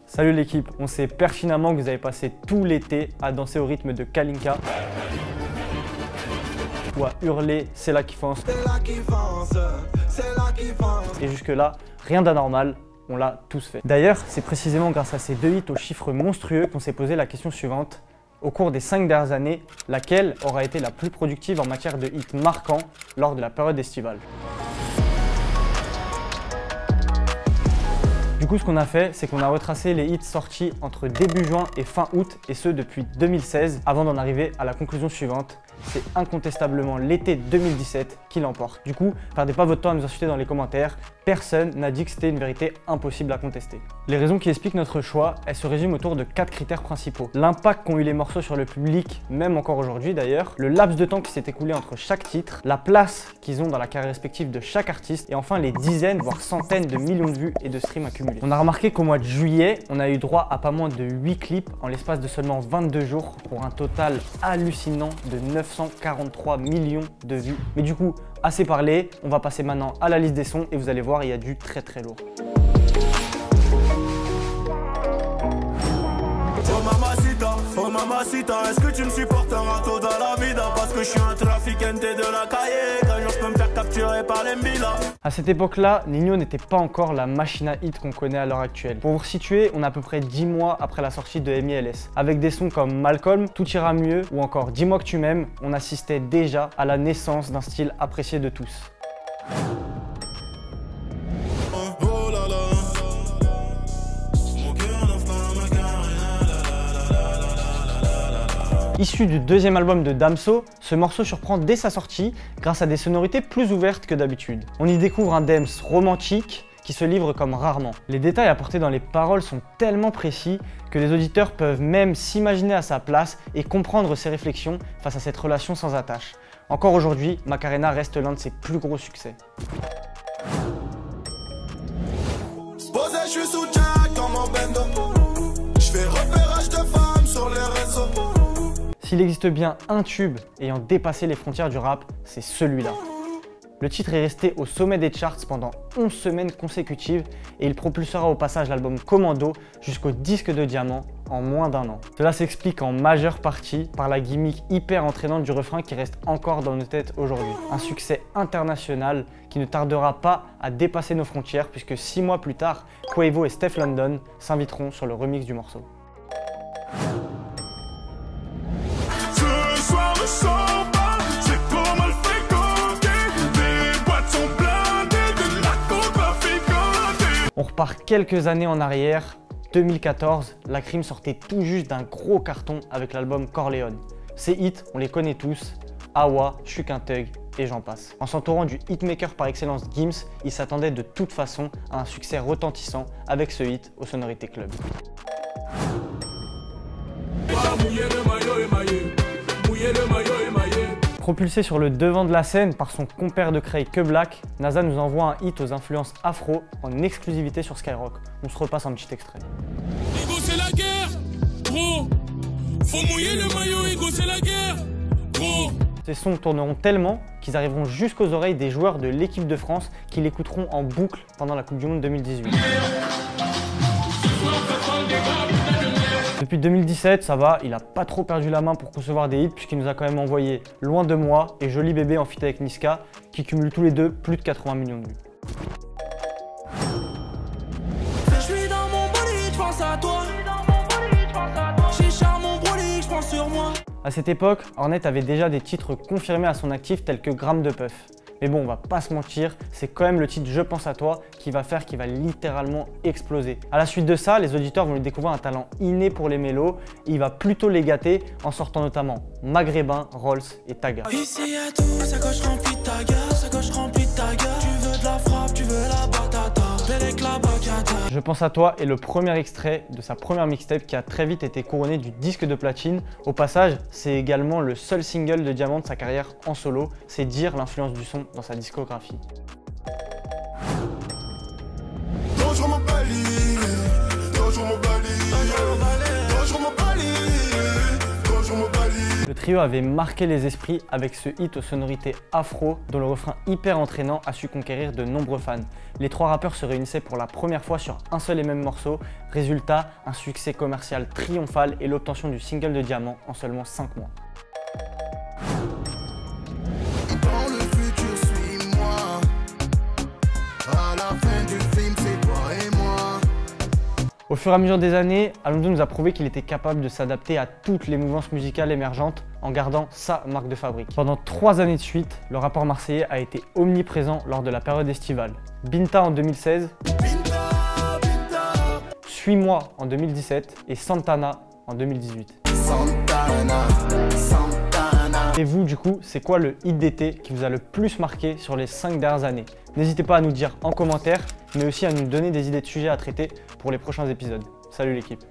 Salut l'équipe, on sait pertinemment que vous avez passé tout l'été à danser au rythme de Kalinka ou à hurler c'est là qui fonce. Et jusque là, rien d'anormal, on l'a tous fait. D'ailleurs, c'est précisément grâce à ces deux hits aux chiffres monstrueux qu'on s'est posé la question suivante. Au cours des 5 dernières années, laquelle aura été la plus productive en matière de hits marquants lors de la période estivale? Du coup, ce qu'on a fait, c'est qu'on a retracé les hits sortis entre début juin et fin août, et ce depuis 2016, avant d'en arriver à la conclusion suivante. C'est incontestablement l'été 2017 qui l'emporte. Du coup, perdez pas votre temps à nous insulter dans les commentaires. Personne n'a dit que c'était une vérité impossible à contester. Les raisons qui expliquent notre choix, elles se résument autour de 4 critères principaux. L'impact qu'ont eu les morceaux sur le public, même encore aujourd'hui d'ailleurs, le laps de temps qui s'est écoulé entre chaque titre, la place qu'ils ont dans la carrière respective de chaque artiste, et enfin les dizaines, voire centaines de millions de vues et de streams accumulés. On a remarqué qu'au mois de juillet, on a eu droit à pas moins de 8 clips en l'espace de seulement 22 jours, pour un total hallucinant de 943 millions de vues. Mais du coup, assez parlé, on va passer maintenant à la liste des sons et vous allez voir, il y a du très très lourd. Oh mamacita, est-ce que tu me supportes un râteau dans la vida? Parce que je suis un trafiquante de la cahier, qu'un jour je peux me faire capturer par les Mbila. À cette époque-là, Ninho n'était pas encore la machine à hit qu'on connaît à l'heure actuelle. Pour vous situer, on est à peu près 10 mois après la sortie de MLS. Avec des sons comme Malcolm, Tout ira mieux ou encore Dis-moi que tu m'aimes, on assistait déjà à la naissance d'un style apprécié de tous. Issu du deuxième album de Damso, ce morceau surprend dès sa sortie grâce à des sonorités plus ouvertes que d'habitude. On y découvre un Dems romantique qui se livre comme rarement. Les détails apportés dans les paroles sont tellement précis que les auditeurs peuvent même s'imaginer à sa place et comprendre ses réflexions face à cette relation sans attache. Encore aujourd'hui, Macarena reste l'un de ses plus gros succès. Je suis sous Jack dans mon bendo. Je fais repérage de femmes sur les réseaux. S'il existe bien un tube ayant dépassé les frontières du rap, c'est celui-là. Le titre est resté au sommet des charts pendant 11 semaines consécutives et il propulsera au passage l'album Commando jusqu'au disque de diamant en moins d'1 an. Cela s'explique en majeure partie par la gimmick hyper entraînante du refrain qui reste encore dans nos têtes aujourd'hui. Un succès international qui ne tardera pas à dépasser nos frontières puisque 6 mois plus tard, Quavo et Steph London s'inviteront sur le remix du morceau. On repart quelques années en arrière, 2014, la Crime sortait tout juste d'un gros carton avec l'album Corleone. Ces hits, on les connaît tous, Awa, J'suis qu'un thug et j'en passe. En s'entourant du hitmaker par excellence Gims, il s'attendait de toute façon à un succès retentissant avec ce hit aux sonorités club. Propulsé sur le devant de la scène par son compère de Cray Que Black, NASA nous envoie un hit aux influences afro en exclusivité sur Skyrock. On se repasse un petit extrait. Ego c'est la guerre, gros. Faut mouiller le maillot, Ego c'est la guerre, gros. Ces sons tourneront tellement qu'ils arriveront jusqu'aux oreilles des joueurs de l'équipe de France qui l'écouteront en boucle pendant la Coupe du Monde 2018. Depuis 2017, ça va, il a pas trop perdu la main pour concevoir des hits puisqu'il nous a quand même envoyé Loin de moi et Joli bébé en feat avec Niska qui cumulent tous les deux plus de 80 millions de vues. Je suis dans mon bolide, je pense à toi. J'ai charme mon bolide, je pense sur moi. À cette époque, Hornet avait déjà des titres confirmés à son actif tels que Gramme de Puff. Mais bon, on va pas se mentir, c'est quand même le titre Je pense à toi qui va faire qu'il va littéralement exploser. À la suite de ça, les auditeurs vont lui découvrir un talent inné pour les mélos et il va plutôt les gâter en sortant notamment Maghrébin, Rolls et Taga. Ici y'a tout, sa gauche remplie de Taga, sa gauche remplie de Taga. Tu veux de la frappe, tu veux la batata, avec la bacata. Je pense à toi est le premier extrait de sa première mixtape qui a très vite été couronné du disque de platine. Au passage, c'est également le seul single de Diamant de sa carrière en solo. C'est dire l'influence du son dans sa discographie. Le trio avait marqué les esprits avec ce hit aux sonorités afro dont le refrain hyper entraînant a su conquérir de nombreux fans. Les trois rappeurs se réunissaient pour la première fois sur un seul et même morceau. Résultat, un succès commercial triomphal et l'obtention du single de diamant en seulement 5 mois. Dans le futur, suis-moi. À la fin du film, c'est toi et moi. Au fur et à mesure des années, Alonso nous a prouvé qu'il était capable de s'adapter à toutes les mouvances musicales émergentes en gardant sa marque de fabrique. Pendant 3 années de suite, le rappeur marseillais a été omniprésent lors de la période estivale. Binta en 2016, Suis-moi en 2017 et Santana en 2018. Santana, Santana. Et vous, du coup, c'est quoi le hit d'été qui vous a le plus marqué sur les 5 dernières années? N'hésitez pas à nous dire en commentaire, mais aussi à nous donner des idées de sujets à traiter pour les prochains épisodes. Salut l'équipe!